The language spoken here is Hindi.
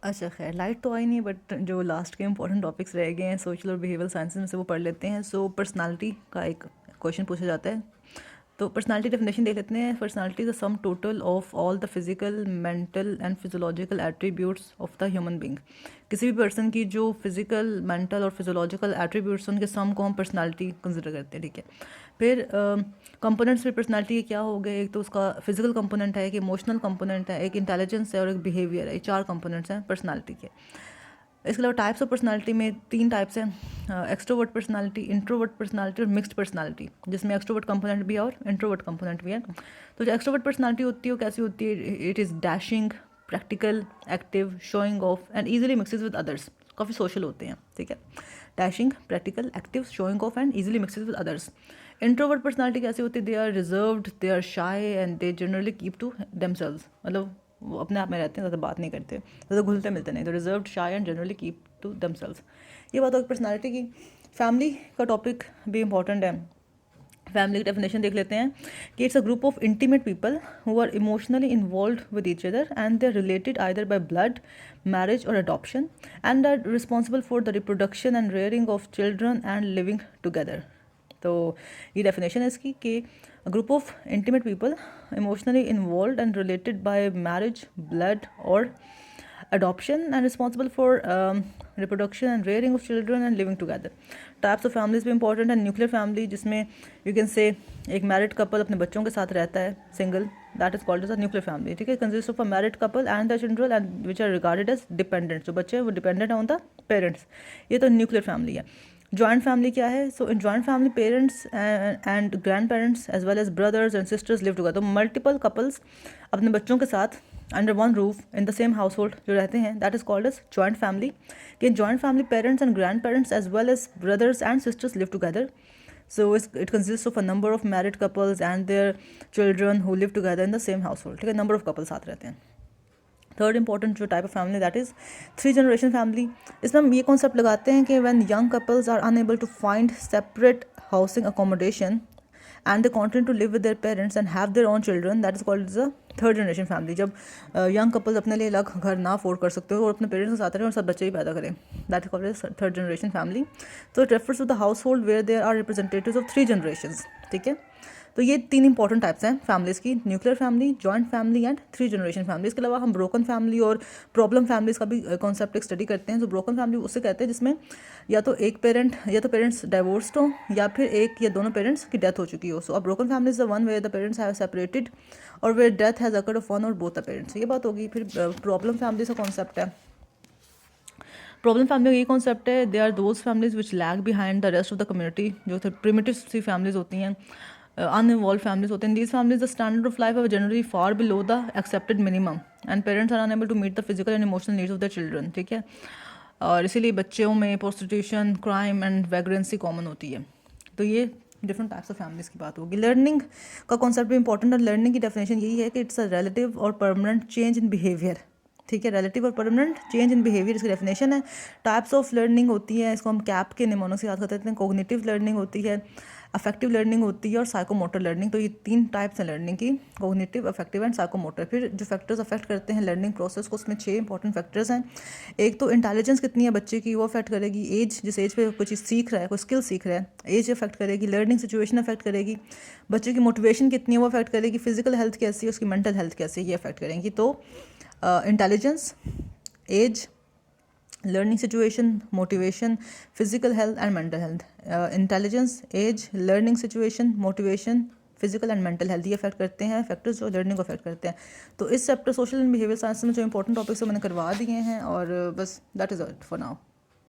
अच्छा खैर लाइट तो आई नहीं, बट जो लास्ट के इंपॉर्टेंट टॉपिक्स रह गए हैं सोशल और बिहेवियरल साइंसेज में से वो पढ़ लेते हैं। सो पर्सनालिटी का एक क्वेश्चन पूछा जाता है। तो पर्सनालिटी डेफिनेशन देख लेते हैं। Personality is the sum total of all the physical, mental and physiological attributes of the human being. किसी भी पर्सन की जो फिजिकल, मेंटल और फिजियोलॉजिकल एट्रीब्यूट्स उनके सम को हम पर्सनालिटी कंसिडर करते हैं, ठीक है। फिर कंपोनेंट्स फिर पर्सनालिटी के क्या हो गए, एक तो उसका फिजिकल कंपोनेंट है, एक इमोशनल कंपोनेंट है, एक इंटेलिजेंस है और एक बिहेवियर है। ये 4 कंपोनेंट्स हैं पर्सनालिटी के। इसके अलावा टाइप्स ऑफ पर्सनालिटी में 3 टाइप्स हैं, एक्सट्रोवर्ट पर्सनालिटी, इंट्रोवर्ट पर्सनालिटी और मिक्स्ड पर्सनालिटी, जिसमें एक्सट्रोवर्ट कंपोनेंट भी है और इंट्रोवर्ट कंपोनेंट भी है। तो जो एक्सट्रोवर्ट पर्सनालिटी होती है वो कैसी होती है, it is dashing, practical, active, showing off and easily mixes with others. काफ़ी सोशल होते हैं, ठीक है। Dashing, practical, active, showing off and easily mixes with others. Introvert personality कैसी होती है, they are reserved, they are shy and they generally keep to themselves, मतलब वो अपने आप में रहते हैं, ज़्यादा बात नहीं करते, ज़्यादा घुलते मिलते नहीं। तो reserved, shy and generally keep to themselves. ये बात होगी पर्सनालिटी की। फैमिली का टॉपिक भी इंपॉर्टेंट है। फैमिली की डेफिनेशन देख लेते हैं कि it's a group of intimate people who are emotionally involve with each other and they are related either by blood, marriage और adoption and are responsible for the reproduction and rearing of children and living together. तो ये डेफिनेशन है इसकी कि group of intimate people emotionally involve and related by marriage, blood और adoption and responsible for reproduction and rearing of children and living together. Types of families भी important है। न्यूक्लियर फैमिली, जिसमें यू कैन से एक मैरिड कपल अपने बच्चों के साथ रहता है single, that is called as a nuclear family, ठीक है। Consist of a married couple and the children and which are regarded as dependent, जो बच्चे हैं वो डिपेंडेंट ऑन द पेरेंट्स। ये तो न्यूक्लियर फैमिली है। जॉइंट फैमिली क्या है, so in joint family parents and grandparents as well as brothers and sisters live together. तो मल्टीपल कपल्स अपने बच्चों के साथ under one roof in the same household जो रहते हैं, that is called as joint family. कि joint family parents and grandparents as well as brothers and sisters live together. So it consist of a number of married couples and their children who live together in the same household, ठीक है। नंबर ऑफ कपल साथ रहते हैं। थर्ड इंपॉर्टेंट जो type of family that is 3 generation family. इसमें हम ये कॉन्सेप्ट लगाते हैं कि when young couples are unable to find separate housing accommodation and they continue to live with their parents and have their own children, that is called the third generation family. जब यंग कपल्स अपने लिए अलग घर ना अफोर्ड कर सकते हो और अपने पेरेंट्स के साथ रहें और सब बच्चे ही पैदा करें, that is called third generation family. तो it refers to the household where there are representatives of 3 generations, ठीक है। तो ये 3 इंपॉर्टेंट टाइप्स हैं फैमिलीज़ की, nuclear family, joint family and 3 generation family. इसके अलावा हम ब्रोकन फैमिली और प्रॉब्लम फैमिलीज़ का भी कॉन्सेप्ट एक स्टडी करते हैं। तो ब्रोकन फैमिली उससे कहते हैं जिसमें या तो एक पेरेंट या तो पेरेंट्स डाइवोर्स्ड हो या फिर एक या दोनों पेरेंट्स की डेथ हो चुकी हो। So a broken family is the one where the parents have separated or where death has occurred of one or both the parents. ये बात होगी। फिर प्रॉब्लम फैमिली का कॉन्सेप्ट है। प्रॉब्लम फैमिली का ये कॉन्सेप्ट है, they are those families which lag behind the rest of the community, जो प्रिमिटिव सी फैमिलीज होती हैं, अनइवॉल्व फैमिलीज होते हैं। These families the standard of life are generally far below the accepted minimum and parents are unable to meet the physical and emotional needs of the children, ठीक है। और इसीलिए बच्चों में prostitution, crime and vagrancy common होती है। तो ये डिफरेंट टाइप्स ऑफ फैमिलीज़ की बात होगी। लर्निंग का कॉन्सेप्ट भी इंपॉर्टेंट है। लर्निंग की डेफिनेशन यही है कि इट्स अ रिलेटिव और परमानेंट चेंज इन बिहेवियर, ठीक है। रिलेटिव और परमानेंट चेंज इन बिहेवियर इसकी डेफिनेशन है। टाइप्स ऑफ लर्निंग होती है, इसको हम कैप के निमोनों से याद करते हैं। कोग्निटिव लर्निंग होती है, अफेक्टिव लर्निंग होती है और साइकोमोटर लर्निंग। तो ये 3 टाइप्स हैं लर्निंग की, कोग्निटिव, अफेक्टिव एंड साइकोमोटर। फिर जो फैक्टर्स अफेक्ट करते हैं लर्निंग प्रोसेस को, उसमें 6 इंपॉर्टेंट फैक्टर्स हैं। एक तो इंटेलिजेंस कितनी है बच्चे की, वो अफेक्ट करेगी। एज, जिस एज पे कोई चीज़ सीख रहा है, कोई स्किल सीख रहा है, एज अफेक्ट करेगी। लर्निंग सिचुएशन अफेक्ट करेगी। बच्चे की मोटिवेशन कितनी है वो अफेक्ट करेगी। फिजिकल हेल्थ कैसी है, उसकी मेंटल हेल्थ कैसी है, ये अफेक्ट करेंगी। तो intelligence, age, learning situation, motivation, physical health and mental health. Intelligence, age, learning situation, motivation, physical and mental health, ये अफेक्ट करते हैं फैक्टर्स जो लर्निंग को अफेक्ट करते हैं। तो इस chapter social and behaviour science में जो इंपॉर्टेंट टॉपिक्स है मैंने करवा दिए हैं और बस that is it for now.